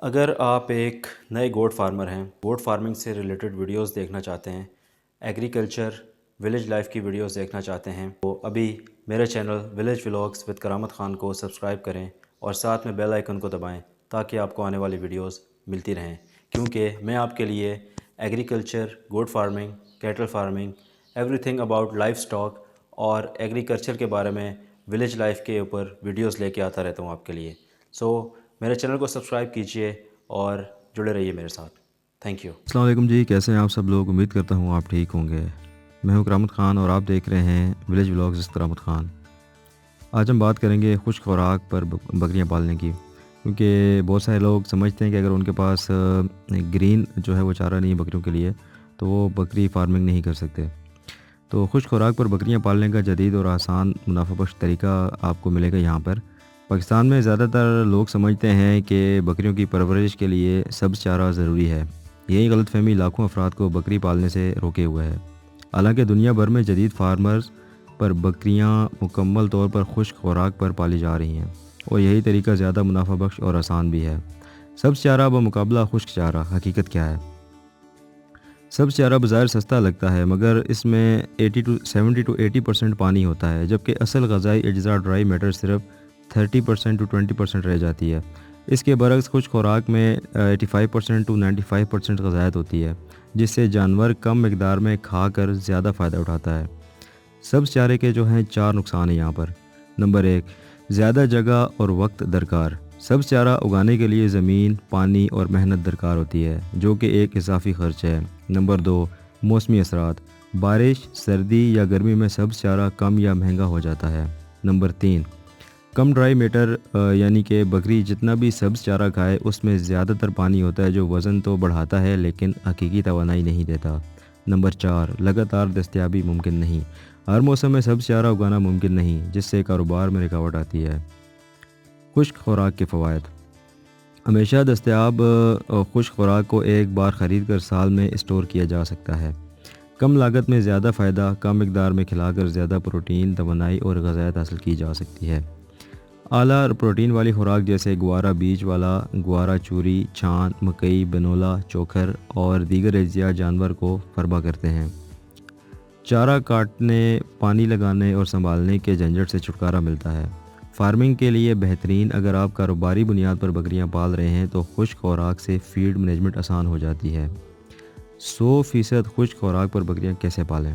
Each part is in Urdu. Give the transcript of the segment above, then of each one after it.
اگر آپ ایک نئے گوٹ فارمر ہیں، گوٹ فارمنگ سے ریلیٹڈ ویڈیوز دیکھنا چاہتے ہیں، ایگریکلچر ولیج لائف کی ویڈیوز دیکھنا چاہتے ہیں تو ابھی میرے چینل ولیج ولاگز ود کرامت خان کو سبسکرائب کریں اور ساتھ میں بیل آئیکن کو دبائیں تاکہ آپ کو آنے والی ویڈیوز ملتی رہیں، کیونکہ میں آپ کے لیے agriculture, goat farming, cattle farming, everything about livestock اور ایگریکلچر کے بارے میں ولیج لائف کے اوپر ویڈیوز لے کے آتا رہتا ہوں آپ کے لیے۔ میرے چینل کو سبسکرائب کیجئے اور جڑے رہیے میرے ساتھ۔ Thank you. السلام علیکم جی، کیسے ہیں آپ سب لوگ؟ امید کرتا ہوں آپ ٹھیک ہوں گے۔ میں ہوں کرامت خان اور آپ دیکھ رہے ہیں ولیج ولاگز کرامت خان۔ آج ہم بات کریں گے خشک خوراک پر بکریاں پالنے کی، کیونکہ بہت سارے لوگ سمجھتے ہیں کہ اگر ان کے پاس گرین جو ہے وہ چارہ نہیں ہے بکریوں کے لیے تو وہ بکری فارمنگ نہیں کر سکتے۔ تو خشک خوراک پر بکریاں پالنے کا جدید اور آسان منافع بخش طریقہ آپ کو ملے گا یہاں پر۔ پاکستان میں زیادہ تر لوگ سمجھتے ہیں کہ بکریوں کی پرورش کے لیے سبز چارہ ضروری ہے۔ یہی غلط فہمی لاکھوں افراد کو بکری پالنے سے روکے ہوئے ہے۔ حالانکہ دنیا بھر میں جدید فارمرز پر بکریاں مکمل طور پر خشک خوراک پر پالی جا رہی ہیں اور یہی طریقہ زیادہ منافع بخش اور آسان بھی ہے۔ سبز چارہ بمقابلہ خشک چارہ، حقیقت کیا ہے؟ سبز چارہ بظاہر سستا لگتا ہے، مگر اس میں 70% پانی ہوتا ہے، جبکہ اصل غذائی اجزاء ڈرائی میٹر صرف 30% رہ جاتی ہے۔ اس کے برعکس خشک خوراک میں 85% غذائیت ہوتی ہے، جس سے جانور کم مقدار میں کھا کر زیادہ فائدہ اٹھاتا ہے۔ سبز چارے کے جو ہیں 4 نقصان ہیں یہاں پر۔ نمبر 1، زیادہ جگہ اور وقت درکار۔ سبز چارہ اگانے کے لیے زمین، پانی اور محنت درکار ہوتی ہے، جو کہ ایک اضافی خرچ ہے۔ نمبر 2، موسمی اثرات۔ بارش، سردی یا گرمی میں سبز چارہ کم یا مہنگا ہو جاتا ہے۔ نمبر 3، کم ڈرائی میٹر، یعنی کہ بکری جتنا بھی سبز چارہ کھائے اس میں زیادہ تر پانی ہوتا ہے، جو وزن تو بڑھاتا ہے لیکن حقیقی توانائی نہیں دیتا۔ نمبر 4، لگاتار دستیابی ممکن نہیں۔ ہر موسم میں سبز چارہ اگانا ممکن نہیں، جس سے کاروبار میں رکاوٹ آتی ہے۔ خشک خوراک کے فوائد۔ ہمیشہ دستیاب خشک خوراک کو ایک بار خرید کر سال میں اسٹور کیا جا سکتا ہے۔ کم لاگت میں زیادہ فائدہ، کم مقدار میں کھلا کر زیادہ پروٹین، توانائی اور غذائیت حاصل کی جا سکتی ہے۔ اعلیٰ پروٹین والی خوراک جیسے گوارا بیج والا گوارا چوری، چھان، مکئی، بنولا، چوکھر اور دیگر اجزاء جانور کو فراہم کرتے ہیں۔ چارہ کاٹنے، پانی لگانے اور سنبھالنے کے جھنجھٹ سے چھٹکارا ملتا ہے۔ فارمنگ کے لیے بہترین۔ اگر آپ کاروباری بنیاد پر بکریاں پال رہے ہیں تو خشک خوراک سے فیڈ مینجمنٹ آسان ہو جاتی ہے۔ 100% خشک خوراک پر بکریاں کیسے پالیں؟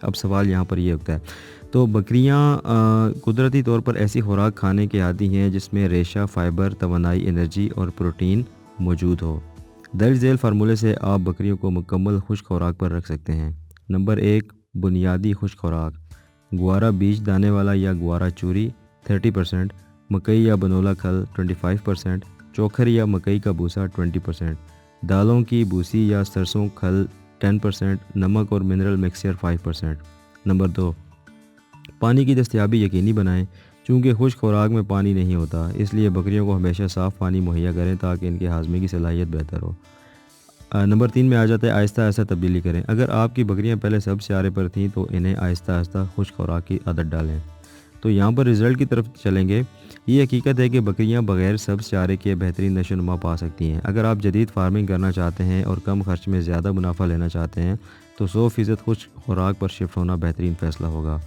اب سوال یہاں پر یہ ہوتا ہے، تو بکریاں قدرتی طور پر ایسی خوراک کھانے کے عادی ہیں جس میں ریشہ، فائبر، توانائی، انرجی اور پروٹین موجود ہو۔ درج ذیل فارمولے سے آپ بکریوں کو مکمل خشک خوراک پر رکھ سکتے ہیں۔ نمبر 1، بنیادی خشک خوراک۔ گوارا بیج دانے والا یا گوارا چوری 30%، مکئی یا بنولا کھل 25%، چوکھر یا مکئی کا بھوسا 20%، دالوں کی بھوسی یا سرسوں کھل 10%، نمک اور منرل مکسچر 5%۔ نمبر 2، پانی کی دستیابی یقینی بنائیں۔ چونکہ خشک خوراک میں پانی نہیں ہوتا، اس لیے بکریوں کو ہمیشہ صاف پانی مہیا کریں تاکہ ان کے ہاضمے کی صلاحیت بہتر ہو۔ نمبر 3 میں آ جاتا ہے آہستہ آہستہ تبدیلی کریں۔ اگر آپ کی بکریاں پہلے سبز چارے پر تھیں تو انہیں آہستہ آہستہ خشک خوراک کی عادت ڈالیں۔ تو یہاں پر رزلٹ کی طرف چلیں گے۔ یہ حقیقت ہے کہ بکریاں بغیر سبز چارے کے بہترین نشو و نما پا سکتی ہیں۔ اگر آپ جدید فارمنگ کرنا چاہتے ہیں اور کم خرچ میں زیادہ منافع لینا چاہتے ہیں تو 100% خشک خوراک پر شفٹ ہونا بہترین فیصلہ ہوگا۔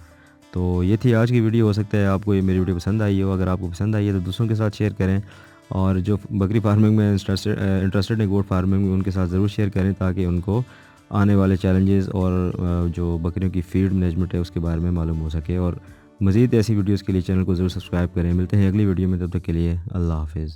تو یہ تھی آج کی ویڈیو۔ ہو سکتا ہے آپ کو یہ میری ویڈیو پسند آئی ہو۔ اگر آپ کو پسند آئی ہے تو دوسروں کے ساتھ شیئر کریں، اور جو بکری فارمنگ میں انٹرسٹڈ ہیں، گوٹ فارمنگ میں، ان کے ساتھ ضرور شیئر کریں تاکہ ان کو آنے والے چیلنجز اور جو بکریوں کی فیڈ مینجمنٹ ہے اس کے بارے میں معلوم ہو سکے۔ اور مزید ایسی ویڈیوز کے لیے چینل کو ضرور سبسکرائب کریں۔ ملتے ہیں اگلی ویڈیو میں، تب تک کے لیے اللہ حافظ۔